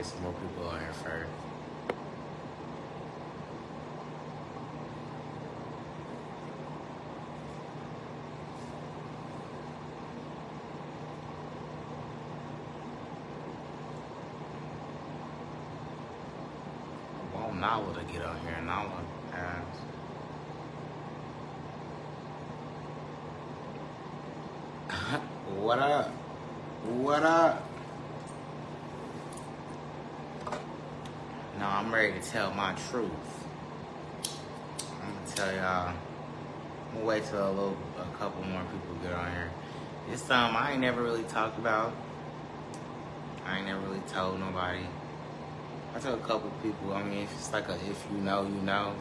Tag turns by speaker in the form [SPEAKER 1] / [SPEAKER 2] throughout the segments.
[SPEAKER 1] some more people on here first. I want Nala to get on here. Nala asked. What up? What up? No, I'm ready to tell my truth. I'm gonna tell y'all. I'm gonna wait till a couple more people get on here. It's something I ain't never really talked about. I ain't never really told nobody. I told a couple people. I mean, if it's like if you know, you know.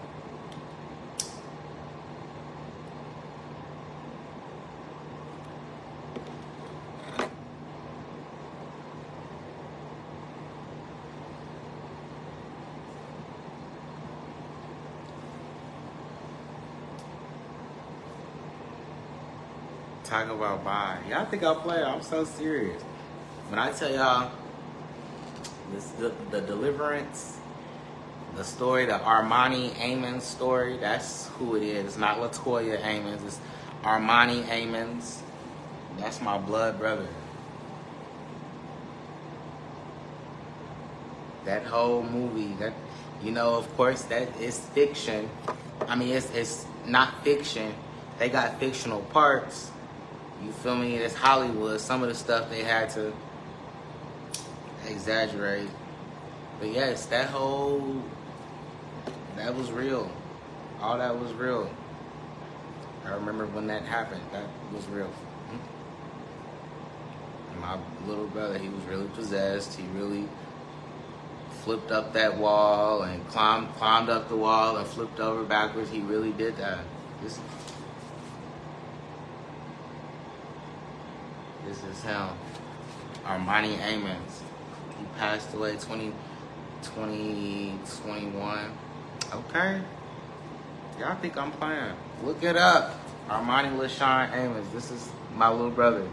[SPEAKER 1] Talk about bye. Y'all think I play? I'm so serious. When I tell y'all this, the deliverance, the story, the Armani Ammons story, that's who it is. It's not LaToya Ammons. It's Armani Ammons. That's my blood brother. That whole movie, that, you know, of course, that is fiction. I mean, it's not fiction. They got fictional parts. You feel me? It's Hollywood. Some of the stuff they had to exaggerate. But yes, that was real. All that was real. I remember when that happened. That was real. My little brother, he was really possessed. He really flipped up that wall and climbed up the wall and flipped over backwards. He really did that. This is him, Armani Ammons. He passed away 2021. Okay. Y'all think I'm playing. Look it up. Armani LaShawn Ammons. This is my little brother.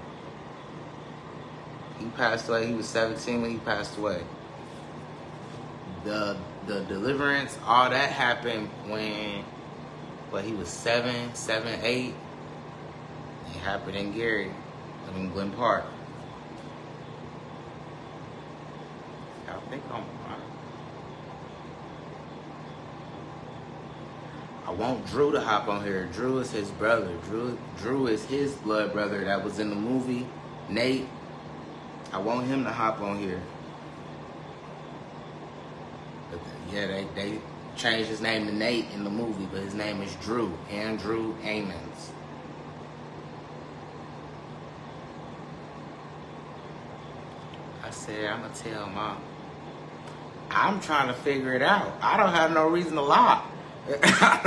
[SPEAKER 1] He passed away. He was 17 when he passed away. The deliverance, all that happened when, he was 7, 8. It happened in Gary. In Glen Park. I think I want Drew to hop on here. Drew is his brother. Drew is his blood brother that was in the movie. Nate. I want him to hop on here. But yeah, they changed his name to Nate in the movie, but his name is Drew. Andrew Ammons. I said, I'm going to tell Mom. I'm trying to figure it out. I don't have no reason to lie. I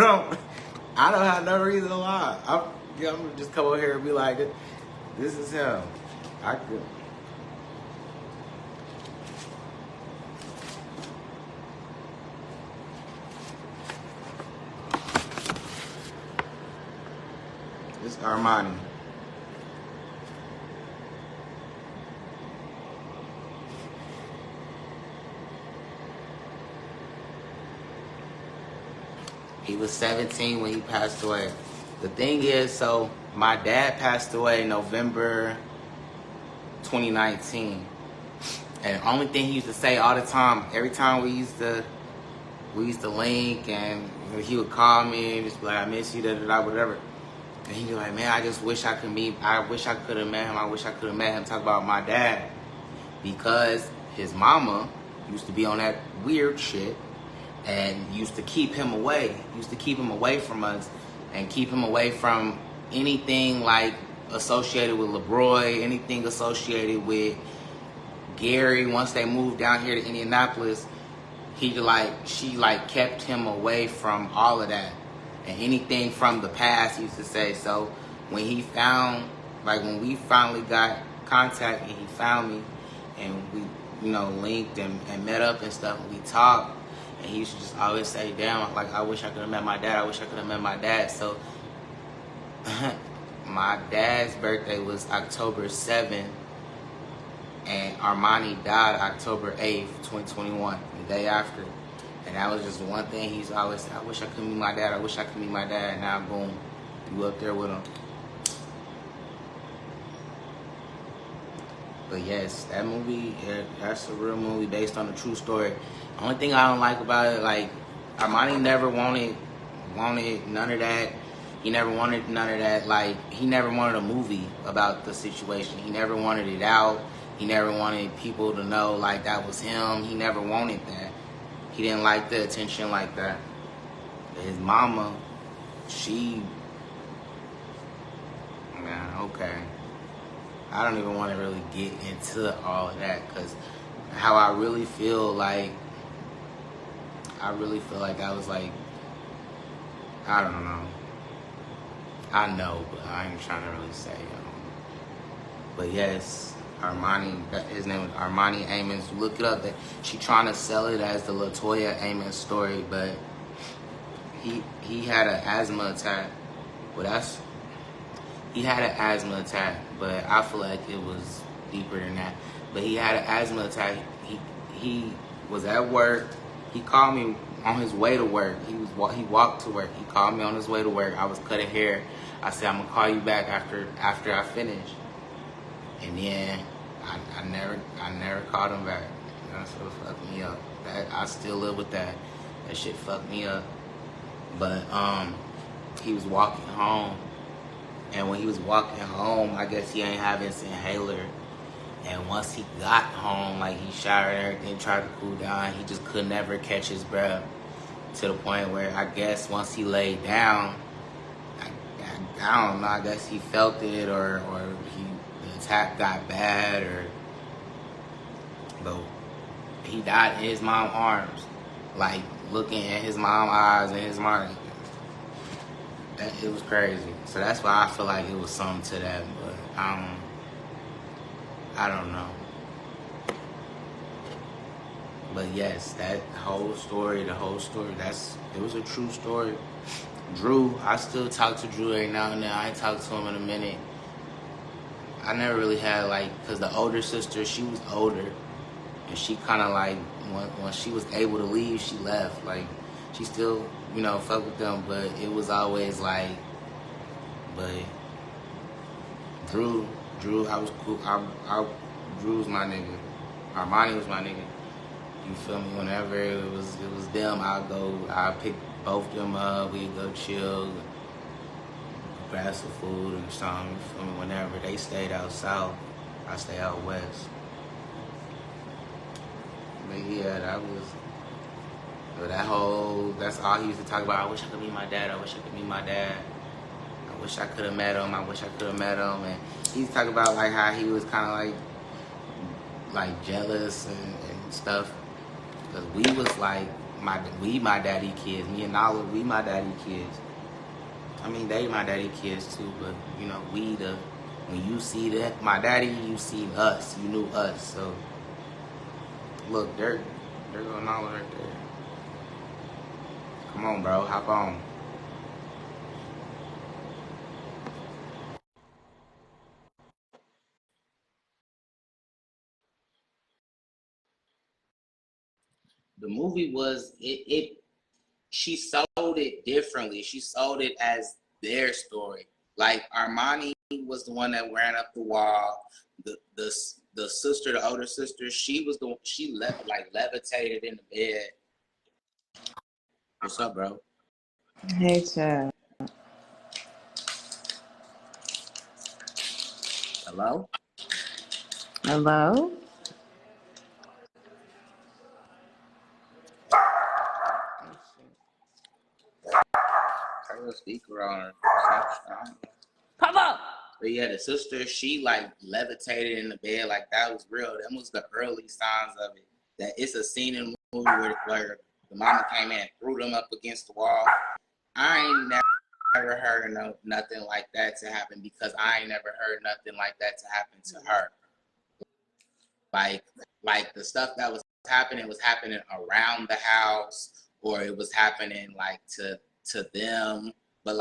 [SPEAKER 1] don't have no reason to lie. I'm going to just come over here and be like, this is him. I could. This is Armani. He was 17 when he passed away. The thing is, so my dad passed away November 2019. And the only thing he used to say all the time, every time we used to link, and he would call me and just be like, I miss you, whatever. And he'd be like, man, I just wish I could have met him. I wish I could have met him, talk about my dad. Because his mama used to be on that weird shit. And used to keep him away from us, and keep him away from anything like associated with LeBroy, anything associated with Gary. Once they moved down here to Indianapolis, she kept him away from all of that. And anything from the past, he used to say. So when he found, when we finally got contact and he found me, and we, linked and met up and stuff, and we talked, and he used to just always say, damn, I wish I could have met my dad. So my dad's birthday was October 7th, And Armani died October 8th, 2021, the day after. And that was just one thing he's always said, I wish I could meet my dad, I wish I could meet my dad. And now, boom, you up there with him. But yes, that movie, that's a real movie based on a true story. The only thing I don't like about it, like, Armani never wanted none of that. He never wanted none of that. Like, he never wanted a movie about the situation. He never wanted it out. He never wanted people to know, like, that was him. He never wanted that. He didn't like the attention like that. His mama, man, okay. I don't even want to really get into all of that, because how I really feel like I was like, I don't know. I know, but I ain't trying to really say. But yes, Armani, his name is Armani Ammons. Look it up. She trying to sell it as the LaToya Ammons story, but he had an asthma attack. Well, he had an asthma attack, but I feel like it was deeper than that. But he had an asthma attack. He was at work. He called me on his way to work. He walked to work. He called me on his way to work. I was cutting hair. I said, I'm gonna call you back after I finish. And then I never called him back. That's what fucked me up. I still live with that. That shit fucked me up. But he was walking home. And when he was walking home, I guess he ain't have his inhaler. And once he got home, like, he showered and everything, tried to cool down, he just could never catch his breath. To the point where I guess once he laid down, I don't know, I guess he felt it, or the attack got bad, but he died in his mom's arms, like, looking at his mom's eyes and his mom. It was crazy. So that's why I feel like it was something to that, but I don't know. But yes, that whole story, it was a true story. Drew, I still talk to Drew every now and then. I ain't talked to him in a minute. I never really had, like, because the older sister, she was older, and she kind of, like, when she was able to leave, she left. Like, she still, fuck with them, but it was always like, but Drew, I was cool. Drew was my nigga. Armani was my nigga. You feel me? Whenever it was them, I'd pick both them up. We'd go chill, grab some food and something. You feel me? Whenever they stayed out south, I stay out west. But yeah, that's all he used to talk about. I wish I could meet my dad. I wish I could meet my dad. I wish I could have met him. I wish I could have met him. And he used to talk about, like, how he was kind of like jealous and stuff. Because we was like, my daddy kids. Me and Nala, we my daddy kids. I mean, they my daddy kids too, but, when you see that, my daddy, you see us. You knew us. So, look, there go Nala right there. Come on, bro, hop on. The movie was, she sold it differently. She sold it as their story. Like, Armani was the one that ran up the wall. The sister, the older sister, she levitated in the bed. What's up, bro?
[SPEAKER 2] Hey, Chad.
[SPEAKER 1] Hello?
[SPEAKER 2] Hello?
[SPEAKER 1] Turn the speaker on.
[SPEAKER 2] Papa!
[SPEAKER 1] But yeah, the sister, she levitated in the bed, like, that was real. That was the early signs of it. That it's a scene in the movie where the mama came in and threw them up against the wall. I ain't never heard of nothing like that to happen, because I ain't never heard nothing like that to happen to her. Like the stuff that was happening around the house, or it was happening to them. But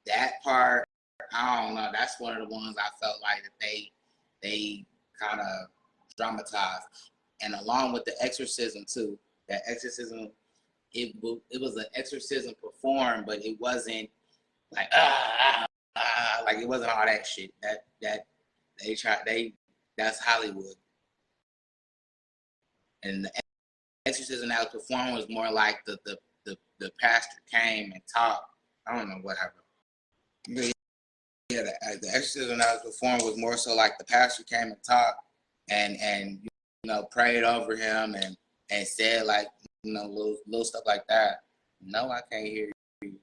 [SPEAKER 1] that part, I don't know. That's one of the ones I felt like that they kind of dramatized. And along with the exorcism too, that exorcism, it was an exorcism performed, but it wasn't like like it wasn't all that shit. That that's Hollywood. And the exorcism that was performed was more like the pastor came and talked. I don't know what happened. But yeah, the exorcism that was performed was more so like the pastor came and talked and prayed over him and said like little stuff like that. No, I can't hear you.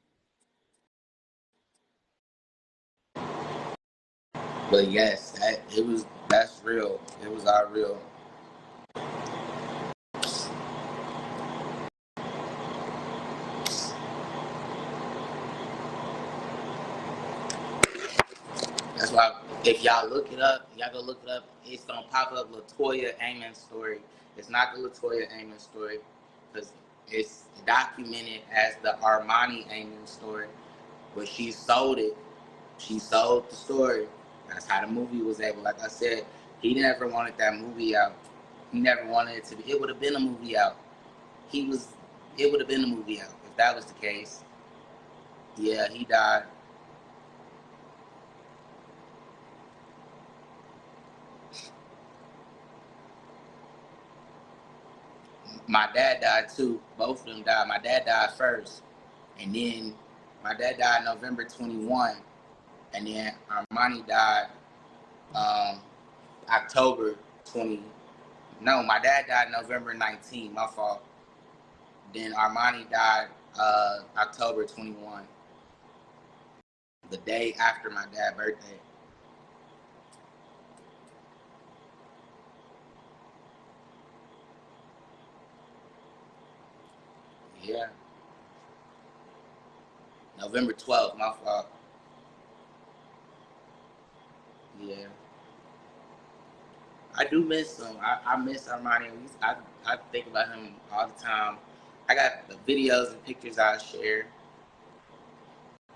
[SPEAKER 1] But yes, that's real. It was all real. That's why if y'all look it up, y'all go look it up, it's gonna pop up LaToya Ammons story. It's not the LaToya Ammons story, because it's documented as the Armani Ammons story, but she sold it. She sold the story. That's how the movie was able. Like I said, he never wanted that movie out. He never wanted it to be. It would have been a movie out. It would have been a movie out if that was the case. Yeah, he died. My dad died too. Both of them died. My dad died first, and then my dad died November 21, and then Armani died October 20. No, my dad died November 19. My fault. Then Armani died October 21, the day after my dad's birthday. Yeah. November 12th, my fault. Yeah. I do miss him. I miss Armani. I think about him all the time. I got the videos and pictures I share,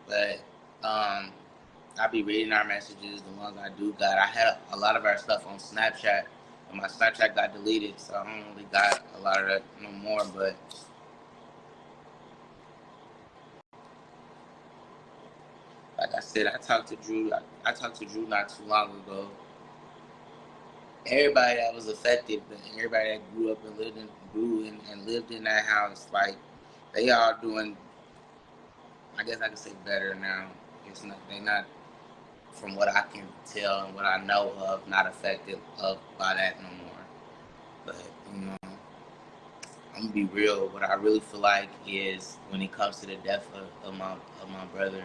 [SPEAKER 1] but I be reading our messages, the ones I do got. I had a lot of our stuff on Snapchat, and my Snapchat got deleted, so I don't really got a lot of that no more, but like I said, I talked to Drew not too long ago. Everybody that was affected, everybody that grew up and lived in that house, like they all doing, I guess I can say better now. They not, from what I can tell and what I know of, not affected by that no more. But I'm gonna be real. What I really feel like is when it comes to the death of my brother,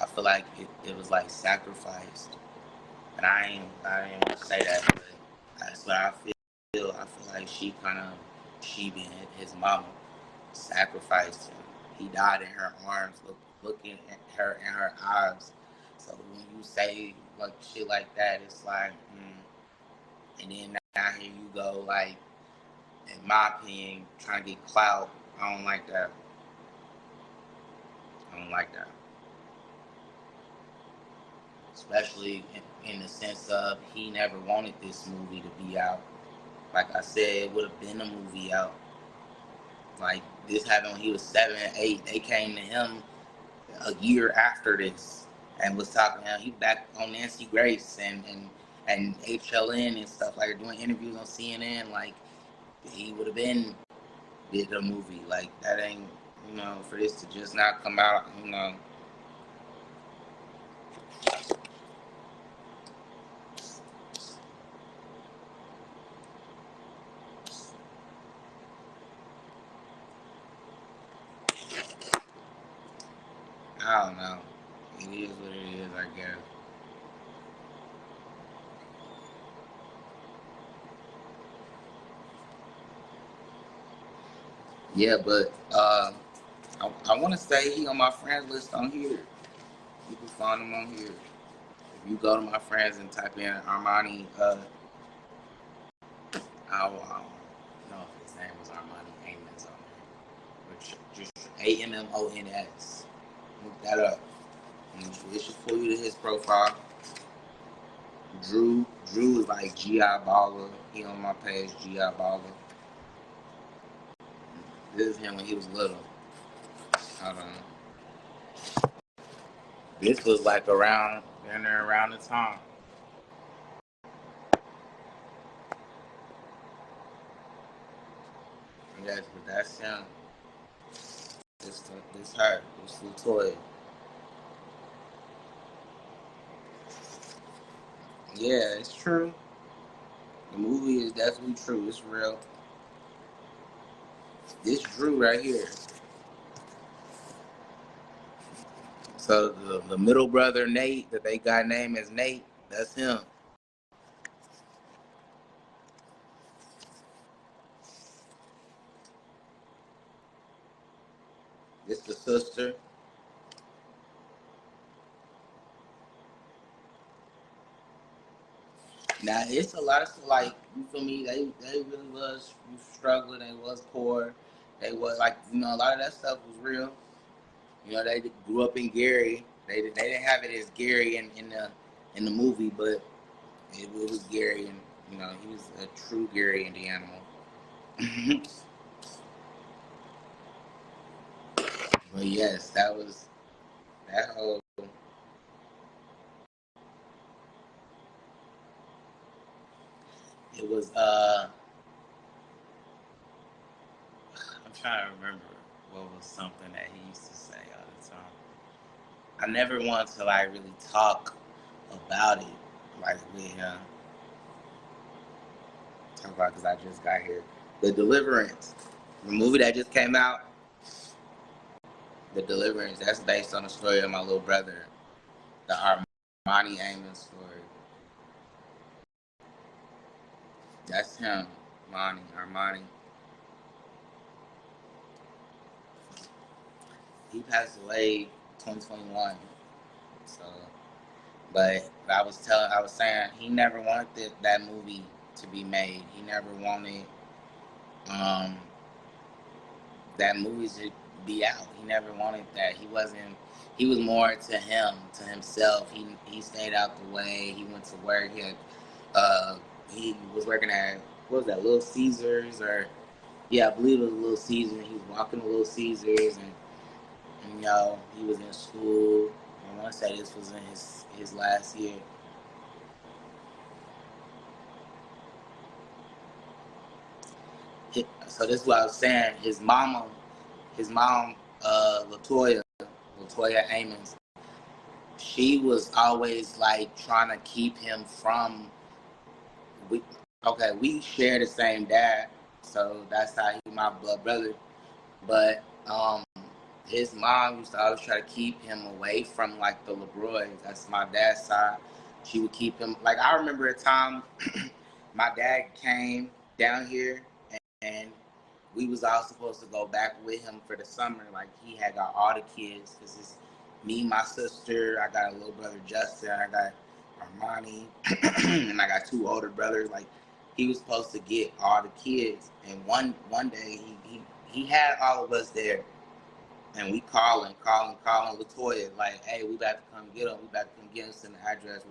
[SPEAKER 1] I feel like it was like sacrificed. And I ain't want to say that, but that's what I feel. I feel like she being his mama, sacrificed him. He died in her arms, looking at her in her eyes. So when you say like shit like that, it's like, and then now here you go, like, in my opinion, trying to get clout. I don't like that. I don't like that. Especially in the sense of he never wanted this movie to be out. Like I said, it would have been a movie out. Like, this happened when he was 7, 8. They came to him a year after this and was talking to him. He back on Nancy Grace and HLN and stuff, like doing interviews on CNN. Like, he would have been did a movie. Like, that ain't, for this to just not come out, I don't know. It is what it is, I guess. Yeah, but I want to say he on my friends list on here. You can find him on here. If you go to my friends and type in Armani, I don't know if his name was Armani Ammons on there. But just Ammons. Look that up. And it should pull you to his profile. Drew is like G.I. Baller. He on my page, G.I. Baller. This is him when he was little. Hold on. This was like around the time. That's him. This her. This Latoya. Yeah, it's true. The movie is definitely true. It's real. This Drew right here. So the middle brother Nate that they got named as Nate, that's him. This the sister. Now it's a lot of like, you feel me? They really was struggling. They was poor. They was like, a lot of that stuff was real. They grew up in Gary. They didn't have it as Gary in the movie, but it was Gary, and he was a true Gary in the animal. But yes, that whole. It was I'm trying to remember what was something that he used to say all the time. I never wanted to like really talk about it, like with him. Talk about because I just got here. The Deliverance, the movie that just came out. The Deliverance. That's based on the story of my little brother, the Armani Ammons story. That's him, Armani. He passed away 2021. So, but I was saying he never wanted that movie to be made. He never wanted um, that movie to be out. He never wanted that. He was more to himself. He stayed out the way. He went to work. He was working at, what was that, Little Caesars, or yeah, I believe it was Little Caesars. He was walking to Little Caesars, and he was in school. I want to say this was in his last year. So this is what I was saying. His mom, Latoya Ammons, she was always like trying to keep him from. We share the same dad, so that's how he my blood brother. But his mom used to always try to keep him away from like the LeBroys. That's my dad's side. She would keep him. Like, I remember a time my dad came down here, and we was all supposed to go back with him for the summer. Like, he had got all the kids, because it's me, my sister, I got a little brother Justin, I got Armani, and I got two older brothers. Like, he was supposed to get all the kids, and one day he had all of us there, and we calling Latoya, like, hey, we about to come get him, send the address,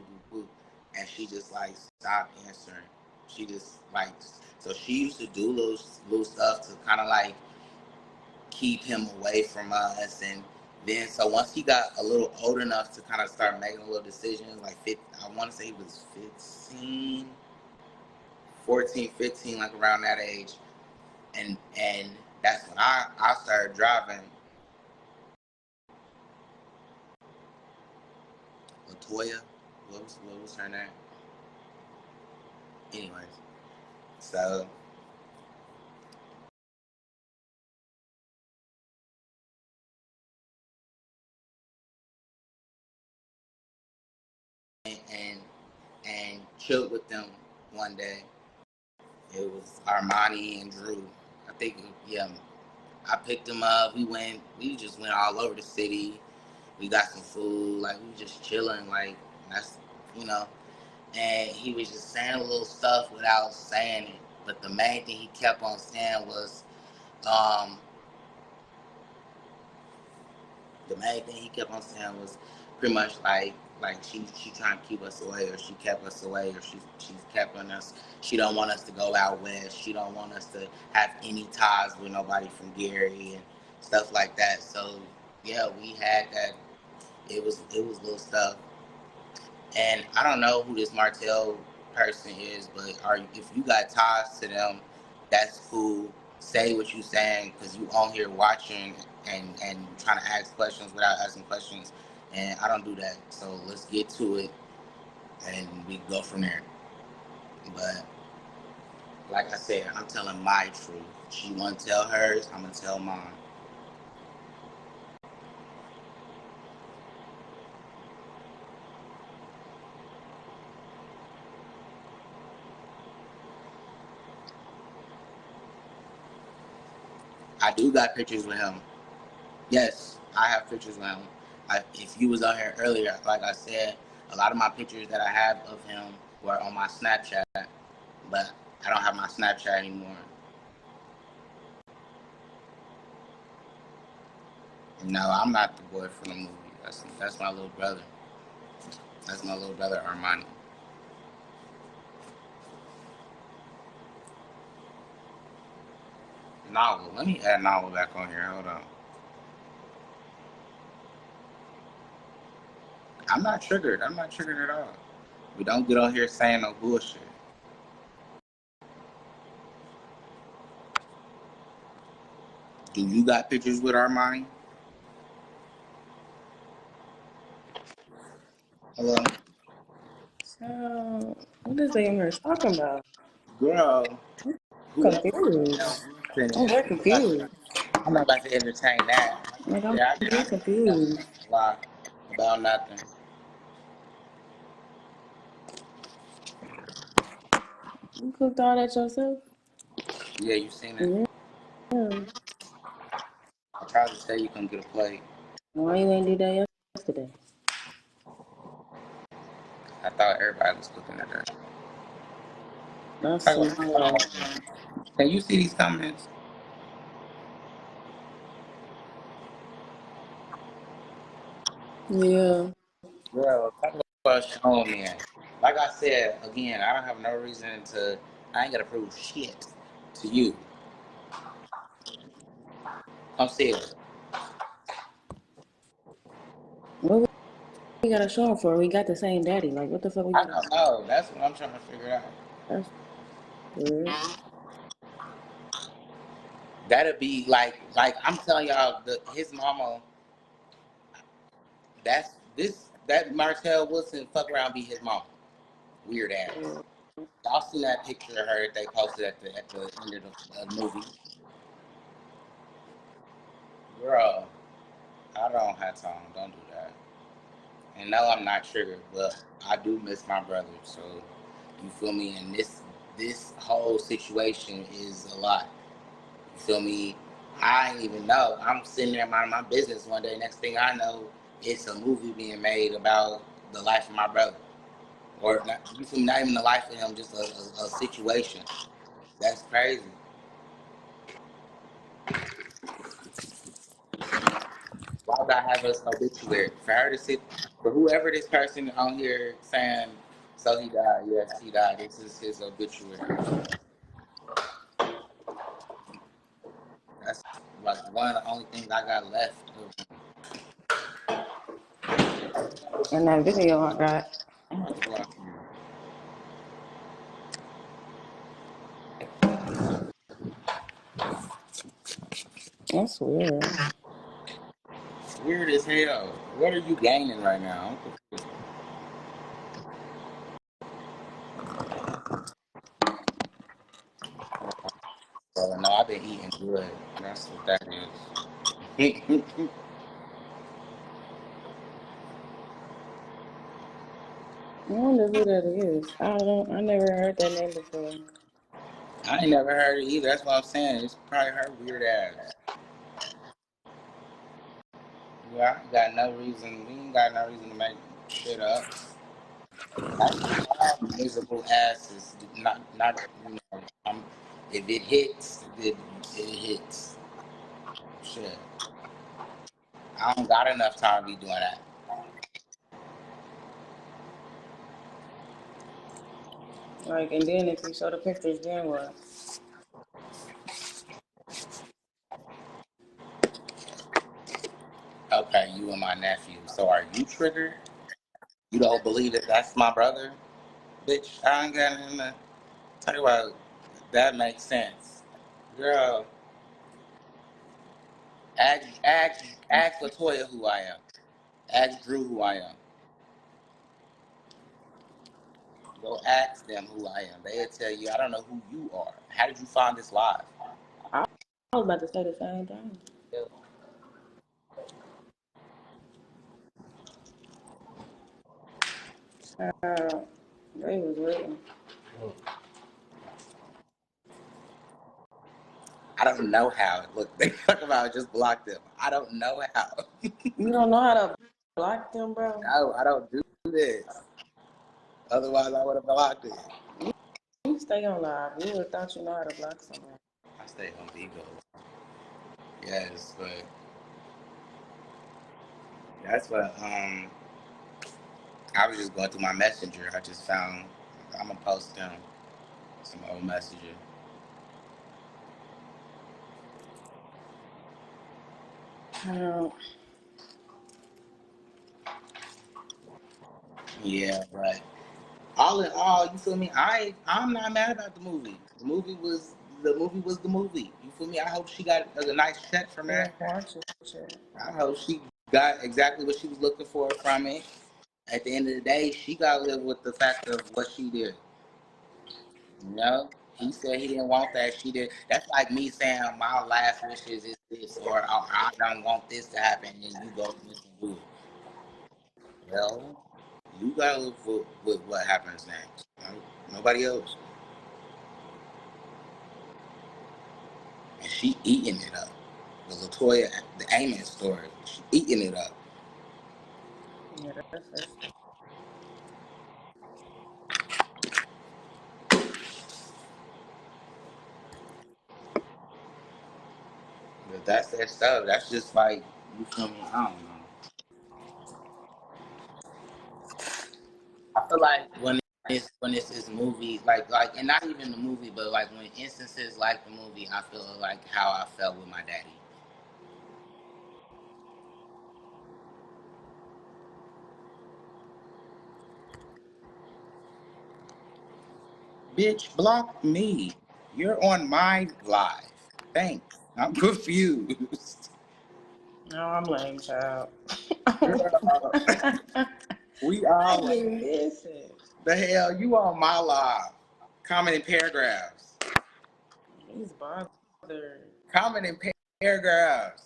[SPEAKER 1] and she just like stopped answering. She just like, so she used to do little stuff to kind of like keep him away from us. And then, so once he got a little old enough to kind of start making a little decisions, like I want to say he was 14, 15, like around that age. And that's when I started driving. Latoya, what was her name? Anyways, so and chilled with them one day. It was Armani and Drew. I think, yeah. I picked them up. We just went all over the city. We got some food. Like, we just chilling. Like, that's, you know. And he was just saying a little stuff without saying it. But the main thing he kept on saying was, um, pretty much like, like she trying to keep us away, or she kept us away, or she's kept on us. She don't want us to go out west. She don't want us to have any ties with nobody from Gary and stuff like that. So yeah, we had that. It was little stuff. And I don't know who this Martell person is, but if you got ties to them, that's cool. Say what you saying, because you on here watching and trying to ask questions without asking questions, and I don't do that. So let's get to it, and we go from there. But like I said, I'm telling my truth. She want to tell hers, I'm gonna tell mine. I do got pictures with him. Yes, I have pictures with him. If you was on here earlier, like I said, a lot of my pictures that I have of him were on my Snapchat, but I don't have my Snapchat anymore. No, I'm not the boy from the movie. That's my little brother. That's my little brother Armani. Novel. Let me add Novel back on here. Hold on. I'm not triggered. I'm not triggered at all. We don't get on here saying no bullshit. Do you got pictures with Armani? Hello?
[SPEAKER 2] So, what is they in here talking about?
[SPEAKER 1] Girl,
[SPEAKER 2] I'm
[SPEAKER 1] whoever
[SPEAKER 2] confused. I'm very confused.
[SPEAKER 1] I'm not about to entertain that.
[SPEAKER 2] Like, I'm
[SPEAKER 1] Yeah,
[SPEAKER 2] very confused.
[SPEAKER 1] lie about nothing.
[SPEAKER 2] You cooked all that yourself?
[SPEAKER 1] Yeah, you seen it.
[SPEAKER 2] Yeah.
[SPEAKER 1] I tried to say you couldn't get a plate.
[SPEAKER 2] Why you ain't do that yesterday?
[SPEAKER 1] I thought everybody was cooking today.
[SPEAKER 2] That's smart.
[SPEAKER 1] Can you see these comments?
[SPEAKER 2] Yeah.
[SPEAKER 1] Girl, talk about showing me. Like I said, again, I don't have no reason to. I ain't gotta prove shit to you. Come see it.
[SPEAKER 2] What we gotta show him for? We got the same daddy. Like, what the fuck we
[SPEAKER 1] I
[SPEAKER 2] gotta...
[SPEAKER 1] don't know. That's what I'm trying to figure out.
[SPEAKER 2] That's weird.
[SPEAKER 1] That'd be like I'm telling y'all, his mama. That Martell Wilson fuck around be his mama. Weird ass. Y'all seen that picture of her that they posted at the end of the movie? Girl, I don't have time. Don't do that. And no, I'm not triggered, but I do miss my brother. So you feel me? And this whole situation is a lot. You feel me? I ain't even know. I'm sitting there minding my business one day. Next thing I know, it's a movie being made about the life of my brother. Or not, you feel me? Not even the life of him, just a situation. That's crazy. Why would I have us obituary? For her to sit, for whoever this person on here saying, so he died, yes, he died. This is his obituary. That's like one of the only things I got left.
[SPEAKER 2] And that video I got.
[SPEAKER 1] I'm about to go out
[SPEAKER 2] That's weird.
[SPEAKER 1] Weird as hell. What are you gaining right now? Well, no, I've been eating good. That's what that is.
[SPEAKER 2] I wonder who that is. I don't. I never heard that name before.
[SPEAKER 1] I ain't never heard it either. That's what I'm saying. It's probably her weird ass. Yeah, I ain't got no reason. We ain't got no reason to make shit up. That's our miserable asses. Not. You know. If it hits, it hits. Shit. I don't got enough time to be doing that.
[SPEAKER 2] Like, and then if you show the pictures, then what?
[SPEAKER 1] Okay, you and my nephew. So are you triggered? You don't believe that that's my brother? Bitch, I ain't got nothing to talk about. That makes sense. Girl, ask Latoya who I am. Ask Drew who I am. Go ask them who I am. They'll tell you, I don't know who you are. How did you find this live?
[SPEAKER 2] I was about to say the same thing. They was waiting.
[SPEAKER 1] I don't know how. Look, they talk about just block them. I don't know how.
[SPEAKER 2] You don't know how to block them, bro?
[SPEAKER 1] No, I don't do this. Otherwise, I would have blocked it.
[SPEAKER 2] You stay on live. You would have thought you know how to block somebody.
[SPEAKER 1] I stay on Vigo. Yes, but that's what I was just going through my messenger. I just found I'm gonna post them some old messenger. Yeah, but all in all, you feel me? I'm not mad about the movie. The movie was the movie. You feel me? I hope she got a nice check from that. I hope she got exactly what she was looking for from it. At the end of the day, she got to live with the fact of what she did. You know, he said he didn't want that. She did. That's like me saying my last wishes is this, or I don't want this to happen, and you go and do it. Well, you got to live with what happens next. Right? Nobody else. And she eating it up. The Latoya, the Ammons story, she eating it up.
[SPEAKER 2] Yeah, that's
[SPEAKER 1] But that's that stuff. That's just like, you feel me? I don't know. I feel like when it's this movie, like, and not even the movie, but like when instances like the movie, I feel like how I felt with my daddy. Bitch, block me. You're on my live. Thanks. I'm confused.
[SPEAKER 2] No, I'm lame, child.
[SPEAKER 1] Girl, we all
[SPEAKER 2] I mean, listen.
[SPEAKER 1] the hell you on my live. Commenting paragraphs.
[SPEAKER 2] He's bothered.
[SPEAKER 1] Commenting paragraphs.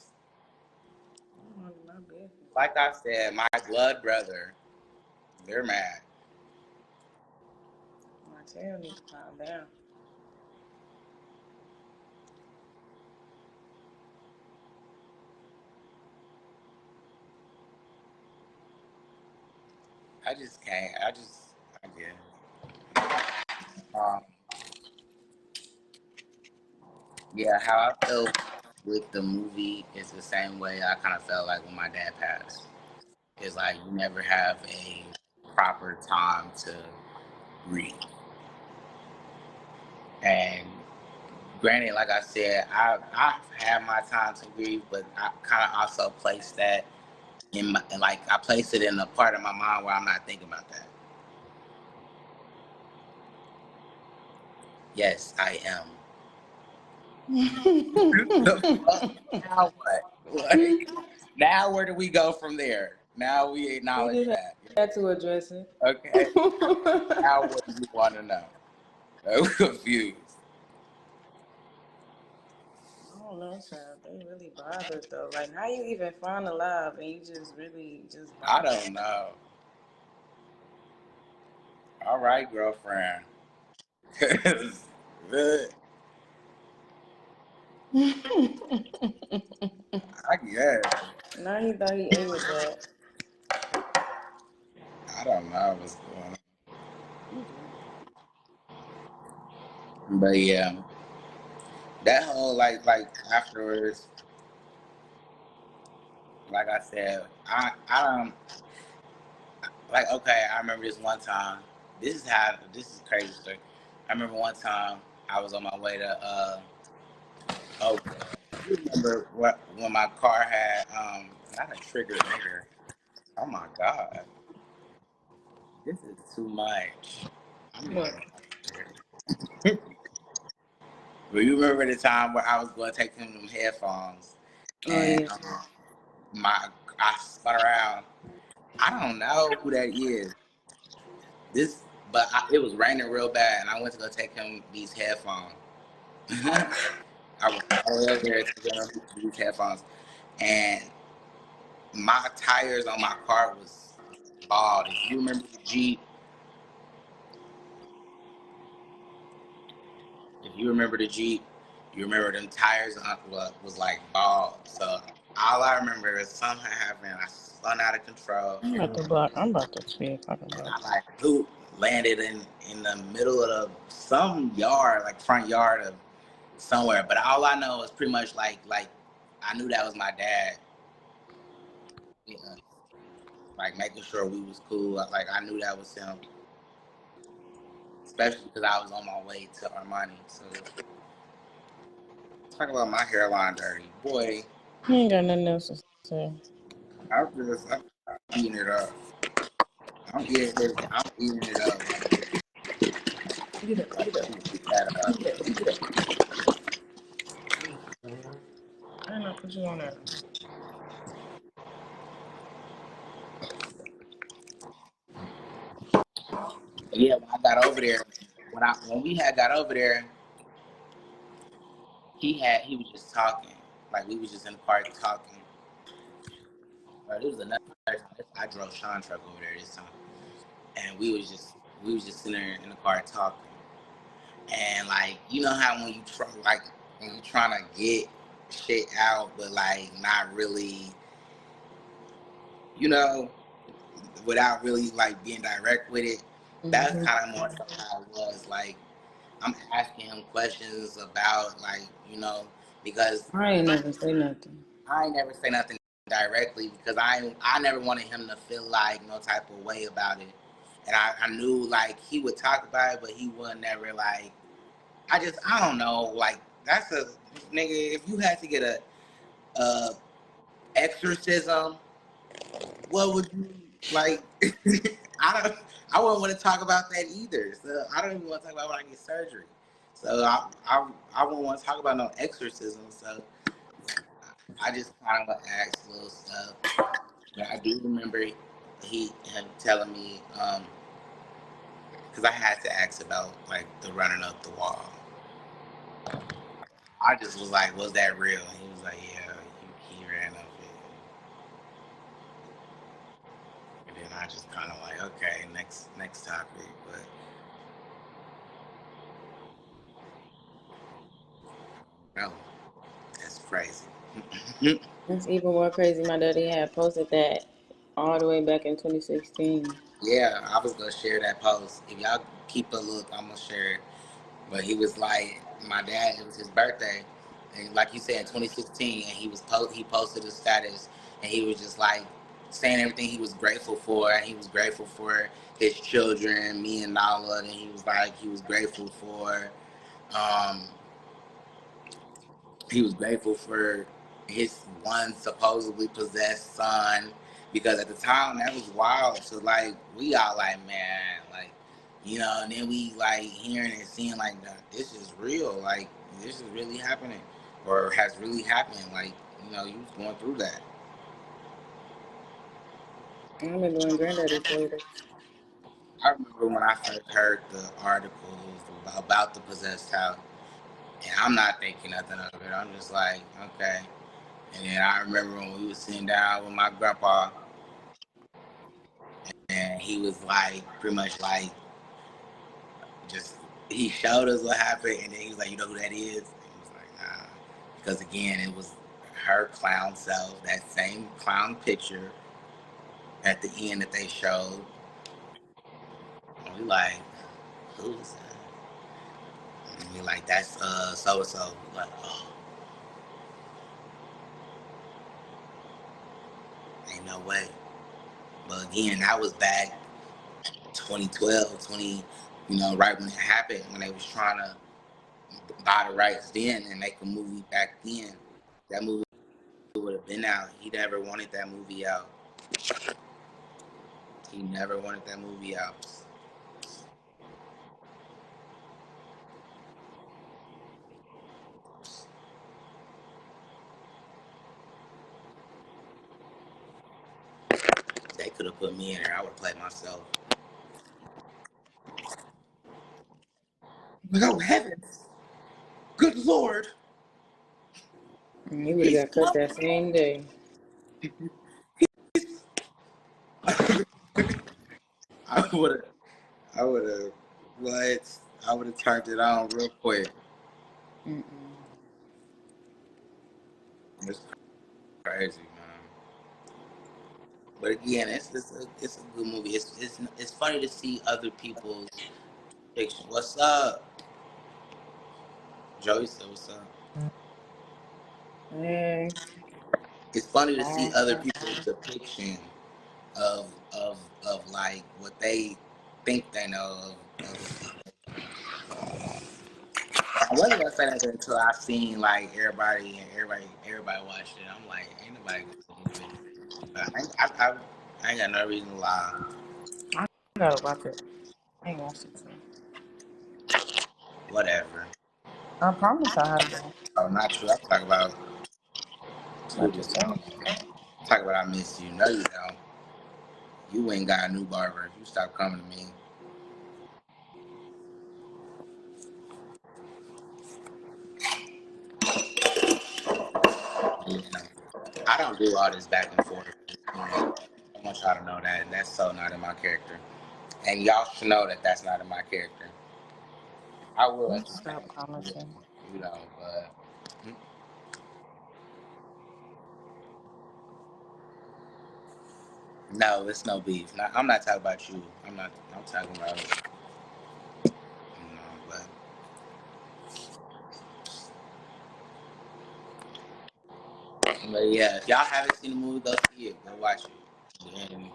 [SPEAKER 2] My business.
[SPEAKER 1] Like I said, my blood brother. They're mad.
[SPEAKER 2] My tail needs to calm down.
[SPEAKER 1] I just can't. I get. Yeah, how I felt with the movie is the same way I kind of felt like when my dad passed. It's like you never have a proper time to grieve. And granted, like I said, I've had my time to grieve, but I kind of also place that in my, like I place it in a part of my mind where I'm not thinking about that. Yes, I am. The fuck? Now what? Like, now where do we go from there? Now we
[SPEAKER 2] We
[SPEAKER 1] acknowledge
[SPEAKER 2] just
[SPEAKER 1] that.
[SPEAKER 2] had to address it.
[SPEAKER 1] Okay. Now what do you want to know? I'm confused.
[SPEAKER 2] I don't know, child. They really bothered though. Like, how you even find a love and you just really just
[SPEAKER 1] I
[SPEAKER 2] bothered?
[SPEAKER 1] don't know. All right, girlfriend. 'Cause, I guess.
[SPEAKER 2] Now he thought he ate with that.
[SPEAKER 1] I don't know what's going on. But yeah, that whole like afterwards, like I said, I don't like. Okay, I remember this one time. This is crazy story. I remember one time I was on my way to oh, you remember what when my car had not a trigger nigger. Oh my god, this is too much. I'm
[SPEAKER 2] What?
[SPEAKER 1] even. Well, you remember the time where I was going to take him them headphones,
[SPEAKER 2] Oh
[SPEAKER 1] and
[SPEAKER 2] yeah.
[SPEAKER 1] my I spun around. I don't know who that is. This, but it was raining real bad, and I went to go take him these headphones. I was all the way over there to get him these headphones, and my tires on my car was bald. If you remember the Jeep, you remember them tires was like bald. So all I remember is something happened. I spun out of control.
[SPEAKER 2] I'm about to block. I'm about to see if I can block.
[SPEAKER 1] I like poop landed in the middle of some yard, like front yard of somewhere. But all I know is pretty much like I knew that was my dad. Yeah, like making sure we was cool. Like I knew that was him, especially because I was on my way to Armani. So talk about my hairline dirty, boy.
[SPEAKER 2] He ain't got nothing else to say.
[SPEAKER 1] I'm eating it up. I'm eating it up.
[SPEAKER 2] Get up.
[SPEAKER 1] Like,
[SPEAKER 2] Get up.
[SPEAKER 1] that up.
[SPEAKER 2] Get up. Get up. I ain't not put you on there.
[SPEAKER 1] Yeah, when I got over there, when we had got over there, he was just talking. Like we was just in the car talking. But it was another time. I drove Sean truck over there this time, and we was just sitting there in the car talking. And like you know how when you trying to get shit out, but like not really, you know, without really like being direct with it. That's kind of more so how it was. Like I'm asking him questions about like because
[SPEAKER 2] I ain't never say nothing.
[SPEAKER 1] I ain't never say nothing directly because I never wanted him to feel like no type of way about it. And I knew like he would talk about it, but he would never like. I don't know. Like that's a nigga. If you had to get a exorcism, what would you like? I don't. I wouldn't want to talk about that either. So I don't even want to talk about when I get surgery. So I wouldn't want to talk about no exorcism. So I just kind of ask little stuff. But I do remember him telling me because I had to ask about like the running up the wall. I just was like, "Was that real?" And he was like, "Yeah, he ran up it." And then I just kind of like, "Okay, next topic." But no, that's crazy.
[SPEAKER 2] That's even more crazy. My daddy had posted that all the way back in 2016.
[SPEAKER 1] Yeah, I was gonna share that post. If y'all keep a look, I'm gonna share it. But he was like, my dad. It was his birthday, and like you said, in 2016, and he posted a status, and he was just like saying everything he was grateful for, and he was grateful for his children, me and Nala, and he was like he was grateful for um, he was grateful for his one supposedly possessed son because at the time that was wild. So like we all like man, like and then we like hearing and seeing like this is real, like this is really happening or has really happened. Like you was going through that.
[SPEAKER 2] I remember when Granddaddy told us.
[SPEAKER 1] I remember when I first heard the articles about the possessed house, and I'm not thinking nothing of it. I'm just like okay. And then I remember when we was sitting down with my grandpa, and he was like, pretty much like, just he showed us what happened, and then he was like, "You know who that is?" And he was like, "Nah," because again, it was her clown self, that same clown picture at the end that they showed. And we like, who's that? And we like, that's so and so. Like, oh, ain't no way. But again, that was back 2012, You know, right when it happened, when they was trying to buy the rights then and make a movie back then, that movie would have been out. He never wanted that movie out. He never wanted that movie out. They could have put me in there. I would have played myself. Oh heavens! Good Lord!
[SPEAKER 2] You would
[SPEAKER 1] He's
[SPEAKER 2] have got cut that same day.
[SPEAKER 1] I would have. I would have. What? I would have turned it on real quick.
[SPEAKER 2] Mm-mm.
[SPEAKER 1] It's crazy, man. But again, it's a good movie. It's funny to see other people's fiction. What's up, Joey? Said what's up?
[SPEAKER 2] Hey.
[SPEAKER 1] It's funny to see other people's depiction of like what they think they know of. I wasn't gonna say that until I seen like everybody watched it. I'm like, ain't nobody gonna believe it. But I ain't got no reason to lie.
[SPEAKER 2] I gotta watch it. I ain't watched it.
[SPEAKER 1] Whatever.
[SPEAKER 2] I promise I have to
[SPEAKER 1] Oh, not true. I'm talking about
[SPEAKER 2] watch
[SPEAKER 1] Scooby.
[SPEAKER 2] it soon.
[SPEAKER 1] Talk about I miss you. No, you don't. You ain't got a new barber. You stop coming to me. You know, I don't do all this back and forth. You know, I want y'all to know that, and that's so not in my character. And y'all should know that that's not in my character. I will entertain
[SPEAKER 2] Stop promising.
[SPEAKER 1] you know, but no, it's no beef. I'm not talking about you. I'm not. I'm talking about you know, but yeah, if y'all haven't seen the movie, go see it. Go watch it. And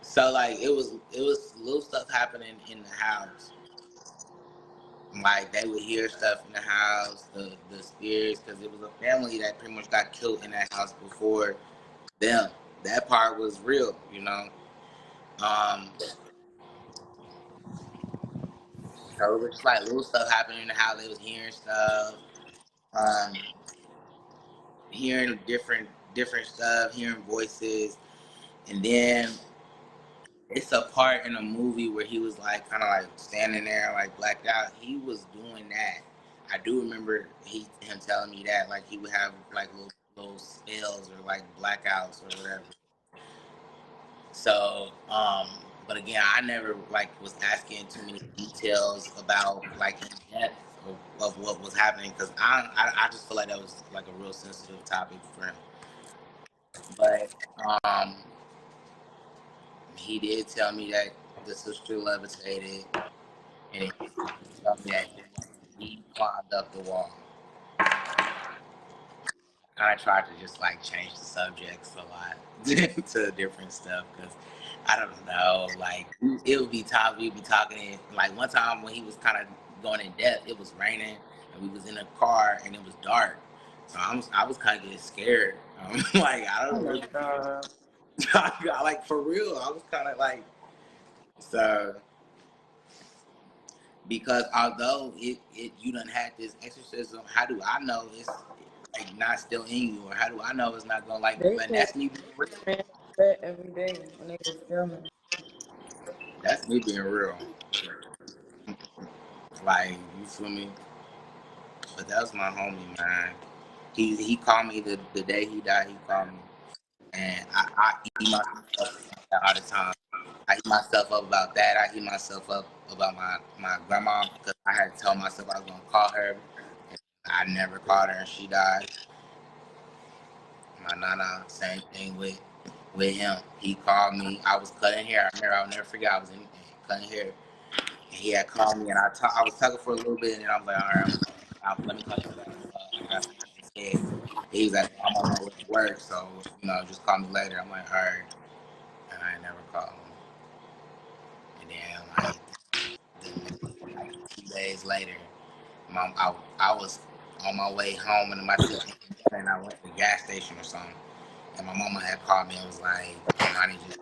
[SPEAKER 1] so like it was little stuff happening in the house. Like they would hear stuff in the house, the spirits, because it was a family that pretty much got killed in that house before them. That part was real, you know. Um, so it was just like little stuff happening in the house. They was hearing stuff, um, hearing different stuff, hearing voices, and then it's a part in a movie where he was like kind of like standing there like blacked out. He was doing that. I do remember him telling me that like he would have like little spells or like blackouts or whatever. So, but again, I never like was asking too many details about like in depth of what was happening because I just feel like that was like a real sensitive topic for him. But he did tell me that the sister levitated and he told me that he climbed up the wall. I tried to just like change the subjects a lot to different stuff because I don't know. Like it would be times we'd be talking. Like one time when he was kind of going in depth, it was raining and we was in a car and it was dark. So I was kind of getting scared. Like I
[SPEAKER 2] Oh
[SPEAKER 1] don't
[SPEAKER 2] my
[SPEAKER 1] really
[SPEAKER 2] god.
[SPEAKER 1] like for real. I was kind of like so because although it you done had this exorcism, how do I know it's like not still in you, or how do I know it's not gonna like?
[SPEAKER 2] They
[SPEAKER 1] But
[SPEAKER 2] said
[SPEAKER 1] that's me being real.
[SPEAKER 2] they ran that every day when they was filming.
[SPEAKER 1] That's me being real. Like you feel me? But that was my homie, man. He called me the day he died. He called me, and I eat myself up all the time. I eat myself up about that. I eat myself up about my grandma because I had told myself I was gonna call her. I never called her, and she died. My nana, same thing with him. He called me. I was cutting hair. I remember. I'll never forget. I was in cutting hair. And he had called me, and I was talking for a little bit, and then I was like, all right, let me call you back. I got something to say. He was like, I'm on my way to work, so just call me later. I'm like, all right, and I never called him. And then like 2 days later, I was on my way home and my sister and I went to the gas station or something, and my mama had called me and was like, I need you.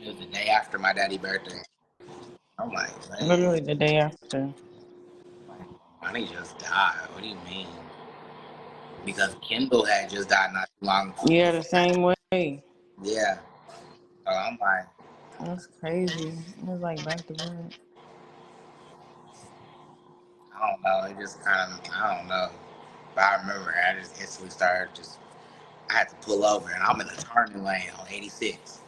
[SPEAKER 1] It was the day after my daddy's birthday. I'm like,
[SPEAKER 2] Literally
[SPEAKER 1] what?
[SPEAKER 2] the day after.
[SPEAKER 1] Money just died. What do you mean? Because Kendall had just died not too long
[SPEAKER 2] Yeah, the
[SPEAKER 1] before that.
[SPEAKER 2] same way.
[SPEAKER 1] Yeah. So I'm like,
[SPEAKER 2] That's crazy. It was like back to back.
[SPEAKER 1] I don't know. It just kind of, I don't know. But I remember I just instantly started I had to pull over and I'm in the turning lane on 86.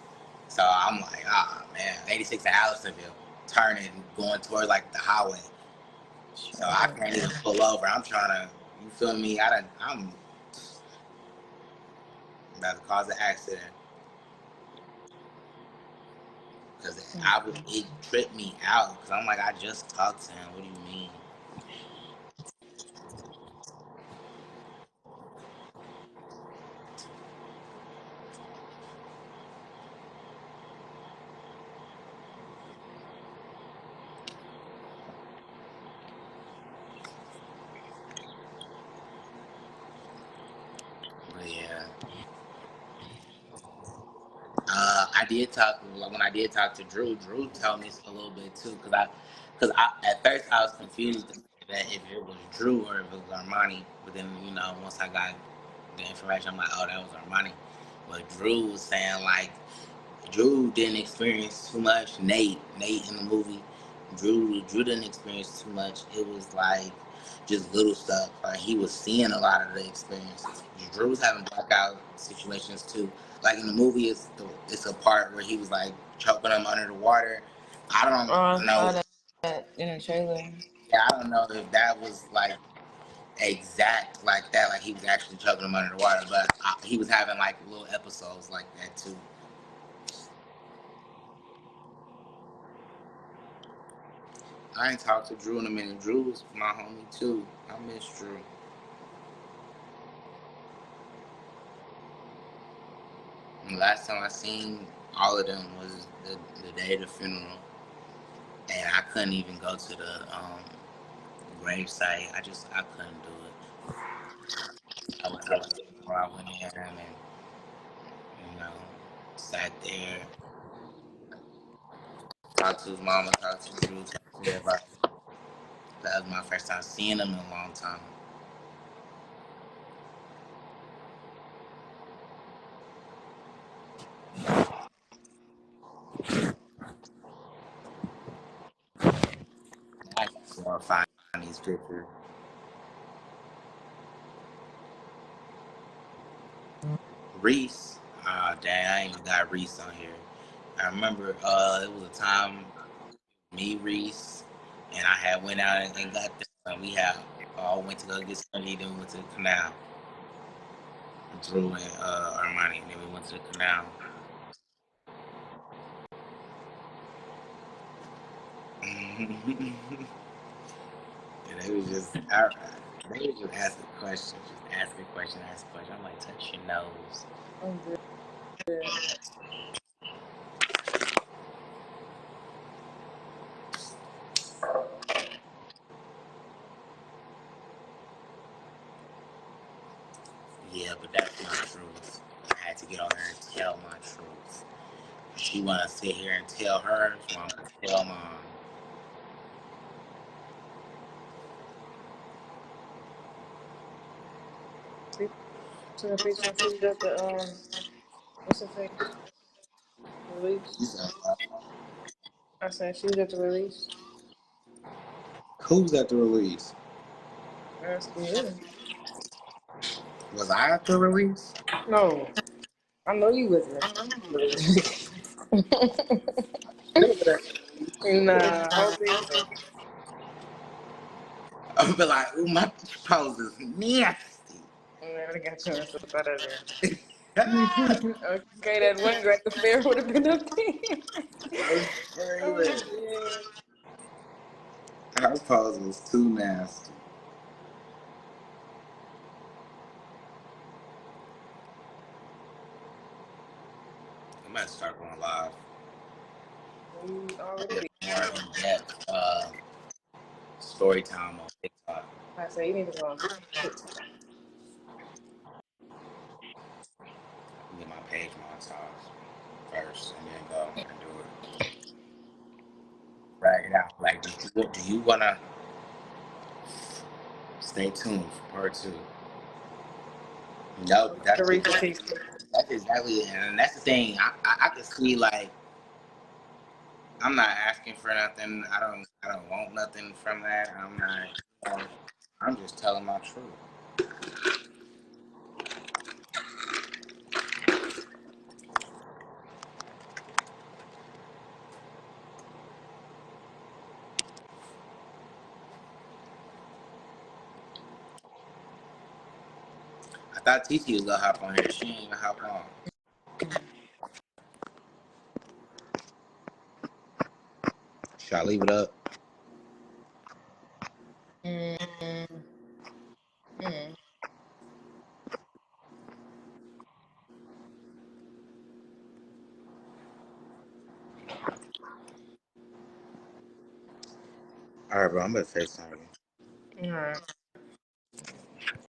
[SPEAKER 1] So I'm like, man, 86 in Allisonville, turning, going towards like the highway. So
[SPEAKER 2] Shut
[SPEAKER 1] I
[SPEAKER 2] up.
[SPEAKER 1] can't even pull over. I'm trying to, you feel me? I'm about to cause an accident. Because it tripped me out. Because I'm like, I just talked to him. What do you mean? But yeah. I did talk when I did talk to Drew. Drew told me a little bit too, because I at first I was confused that if it was Drew or if it was Armani. But then once I got the information, I'm like, oh, that was Armani. But Drew was saying like Drew didn't experience too much. Nate in the movie, Drew didn't experience too much. It was like just little stuff. Like he was seeing a lot of the experiences. Drew was having blackout situations too. Like in the movie, it's a part where he was like choking him under the water. I
[SPEAKER 2] Oh,
[SPEAKER 1] don't
[SPEAKER 2] I
[SPEAKER 1] know.
[SPEAKER 2] saw that in a trailer.
[SPEAKER 1] Yeah, I don't know if that was like exact like that. Like he was actually choking him under the water, but he was having like little episodes like that too. I ain't talked to Drew in a minute. Drew was my homie too. I miss Drew. And the last time I seen all of them was the day of the funeral, and I couldn't even go to the grave site. I couldn't do it. I went to the funeral. I went in and you know sat there, talked to his mama, talked to Drew, talked to everybody. That was my first time seeing him in a long time. I can find these pictures. Reese. Dang, I ain't even got Reese on here. I remember it was a time me, Reese, and I had went out and got them. And we had all went to go get something, then we went to the canal. Drew and Armani, and then we went to the canal. And they was just they was just asking questions, just asking questions, asking questions. I'm like, touch your nose.
[SPEAKER 2] I'm good.
[SPEAKER 1] Yeah, but that's my truth. I had to get on her and tell my truth. She wanna sit here and tell hers, so I'm gonna tell mine.
[SPEAKER 2] To the picture when she was at the what's her face
[SPEAKER 1] She
[SPEAKER 2] release.
[SPEAKER 1] said,
[SPEAKER 2] I said she was at the release.
[SPEAKER 1] who's at the release?
[SPEAKER 2] Asking you.
[SPEAKER 1] Was I at the release?
[SPEAKER 2] No, I know you wasn't. Nah, I don't think so.
[SPEAKER 1] I'll be like, ooh, my pose is nasty.
[SPEAKER 2] I got you messed up out of there. Okay, that one girl at the fair would have been up there.
[SPEAKER 1] I'm
[SPEAKER 2] Oh,
[SPEAKER 1] screaming.
[SPEAKER 2] yeah.
[SPEAKER 1] Her pose was too nasty.
[SPEAKER 2] You already
[SPEAKER 1] Get
[SPEAKER 2] be.
[SPEAKER 1] more in-depth story time on TikTok.
[SPEAKER 2] I say you need to go on TikTok.
[SPEAKER 1] Get my page montage first, and then go and do it. Drag it out. Like, do you wanna stay tuned for part 2? No,
[SPEAKER 2] The Reefer Piece.
[SPEAKER 1] that's exactly it. And that's the thing. I can see, like, I'm not asking for nothing. I don't want nothing from that. I'm not. I'm just telling my truth. I thought Titi was gonna hop on here. She ain't gonna hop on. Should I leave it up? All right, bro. I'm gonna FaceTime you.
[SPEAKER 2] All right.